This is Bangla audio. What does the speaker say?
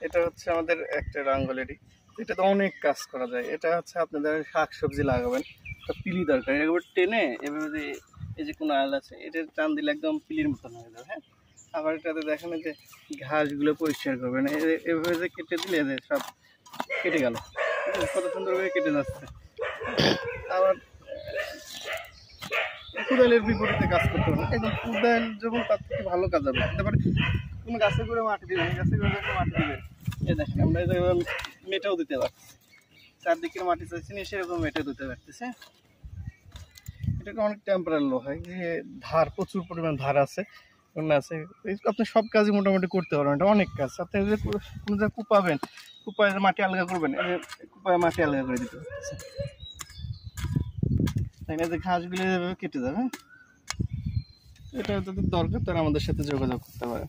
এটা হচ্ছে আমাদের একটা রাঙ্গলেরই, এটাতে অনেক কাজ করা যায়। এটা হচ্ছে আপনাদের শাকসবজি লাগাবেন, তো পিলি দরকার, এবার টেনে এভাবে যে এই যে কোনো আল আছে এটা টান দিলে একদম পিলির মতন হয়ে যাবে। হ্যাঁ, আবার এটাতে দেখেন যে ঘাসগুলো পরিষ্কার করবেন, এভাবে যে কেটে দিলে যে সব কেটে গেল, কত সুন্দরভাবে কেটে যাচ্ছে। আবার কোদালের বিপরীতে কাজ করতে হবে, একদম কোদাল যখন তার থেকে ভালো কাজ হবে। তারপরে কোনো গাছে করে মাটি দিবেন, গাছে করে মাটি দিবেন, এই দেখেন আমরা মেটাও দিতে পারছি, চারদিকের মাটি চাইছি না সেরকম মেটেও দিতে পারতেছে। এটাকে অনেক টেম্পারার লো হয়, যে ধার প্রচুর পরিমাণ ধার আছে আছে, আপনি সব কাজই মোটামুটি করতে পারবেন। এটা অনেক কাজ। আপনি যে কোনো জায়গায় কুপাবেন, কুপায় মাটি আলগা করবেন, কুপায় মাটি আলগা করে দিতে পারতেছে, তাই না? যে ঘাসগুলো কেটে যাবে। এটা যদি দরকার তারা আমাদের সাথে যোগাযোগ করতে পারে।